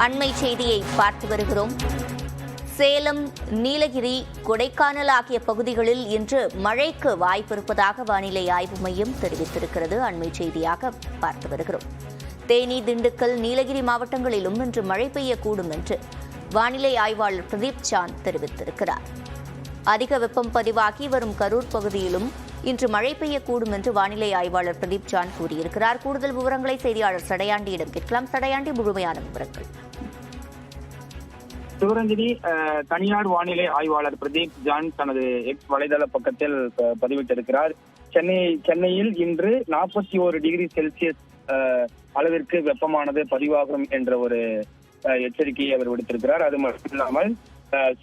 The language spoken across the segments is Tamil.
அண்மை செய்தியை பார்த்து வருகிறோம். சேலம், நீலகிரி, கொடைக்கானல் ஆகிய பகுதிகளில் இன்று மழைக்கு வாய்ப்பிருப்பதாக வானிலை ஆய்வு மையம் தெரிவித்திருக்கிறது. அண்மை செய்தியாக பார்த்து வருகிறோம். தேனி, திண்டுக்கல், நீலகிரி மாவட்டங்களிலும் இன்று மழை பெய்யக்கூடும் என்று வானிலை ஆய்வாளர் பிரதீப் சாந்த் தெரிவித்திருக்கிறார். அதிக வெப்பம் பதிவாகி வரும் கரூர் பகுதியிலும் இன்று மழை பெய்யக்கூடும் என்று வானிலை ஆய்வாளர் பிரதீப் சாந்த் கூறியிருக்கிறார். கூடுதல் விவரங்களை செய்தியாளர் சடையாண்டியிடம் கேட்கலாம். சடையாண்டி, முழுமையான விவரங்கள். சிவரஞ்சனி, தனியார் வானிலை ஆய்வாளர் பிரதீப் ஜான் தனது எக்ஸ் வலைதள பக்கத்தில் பதிவிட்டிருக்கிறார். சென்னையில் இன்று 41 டிகிரி செல்சியஸ் அளவிற்கு வெப்பமானது பதிவாகும் என்ற ஒரு எச்சரிக்கையை அவர் விடுத்திருக்கிறார். அது மட்டும் இல்லாமல்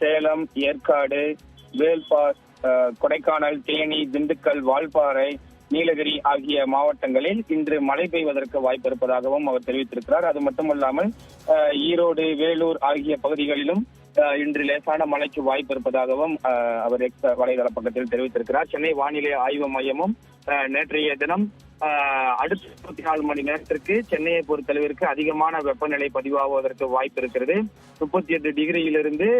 சேலம், ஏற்காடு, வேல்பார், கொடைக்கானல், தேனி, திண்டுக்கல், வால்பாறை, நீலகிரி ஆகிய மாவட்டங்களில் இன்று மழை பெய்வதற்கு வாய்ப்பு இருப்பதாகவும் அவர் தெரிவித்திருக்கிறார். அது மட்டுமல்லாமல் ஈரோடு, வேலூர் ஆகிய பகுதிகளிலும் இன்று லேசான மழைக்கு வாய்ப்பு இருப்பதாகவும் அவர் எக்ஸ் வலைதள பக்கத்தில் தெரிவித்திருக்கிறார். சென்னை வானிலை ஆய்வு மையமும் நேற்றைய தினம் அடுத்த 24 மணி நேரத்திற்கு சென்னையை பொறுத்தளவிற்கு அதிகமான வெப்பநிலை பதிவாகுவதற்கு வாய்ப்பு இருக்கிறது. 38 டிகிரியிலிருந்து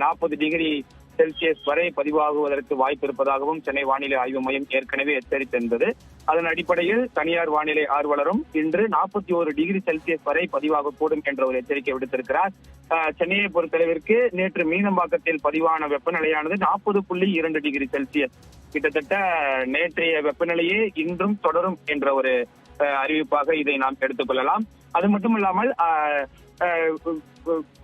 40 டிகிரி செல்சியஸ் வரை பதிவாகுவதற்கு வாய்ப்பு இருப்பதாகவும் சென்னை வானிலை ஆய்வு மையம் ஏற்கனவே எச்சரித்திருந்தது. அதன் அடிப்படையில் தனியார் வானிலை ஆர்வலரும் இன்று 41 டிகிரி செல்சியஸ் வரை பதிவாகக்கூடும் என்ற ஒரு எச்சரிக்கை விடுத்திருக்கிறார். சென்னையை பொறுத்தளவிற்கு நேற்று மீனம்பாக்கத்தில் பதிவான வெப்பநிலையானது 40.2 டிகிரி செல்சியஸ். கிட்டத்தட்ட நேற்றைய வெப்பநிலையே இன்றும் தொடரும் என்ற ஒரு அறிவிப்பாக இதை நாம் எடுத்துக்கொள்ளலாம். அது மட்டுமல்லாமல்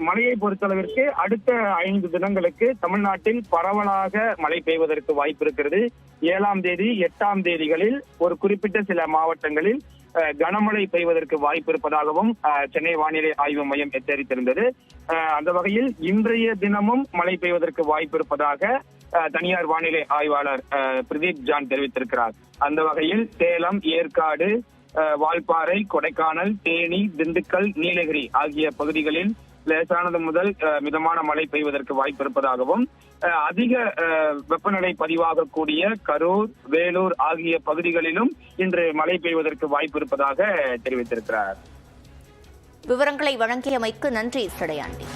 மழையை பொறுத்தளவிற்கு அடுத்த 5 தினங்களுக்கு தமிழ்நாட்டில் பரவலாக மழை பெய்வதற்கு வாய்ப்பு இருக்கிறது. 7ஆம் தேதி, 8ஆம் தேதிகளில் ஒரு குறிப்பிட்ட சில மாவட்டங்களில் கனமழை பெய்வதற்கு வாய்ப்பு இருப்பதாகவும் சென்னை வானிலை ஆய்வு மையம் எச்சரித்திருந்தது. அந்த வகையில் இன்றைய தினமும் மழை பெய்வதற்கு வாய்ப்பு இருப்பதாக தனியார் வானிலை ஆய்வாளர் பிரதீப் ஜான் தெரிவித்திருக்கிறார். அந்த வகையில் சேலம், ஏற்காடு, வால்பாறை, கொடைக்கானல், தேனி, திண்டுக்கல், நீலகிரி ஆகிய பகுதிகளில் லேசானது முதல் மிதமான மழை பெய்வதற்கு வாய்ப்பு இருப்பதாகவும் அதிக வெப்பநிலை பதிவாகக்கூடிய கரூர், வேலூர் ஆகிய பகுதிகளிலும் இன்று மழை பெய்வதற்கு வாய்ப்பு இருப்பதாக தெரிவித்திருக்கிறார். விவரங்களை வழங்கியமைக்கு நன்றி சடையாண்டி.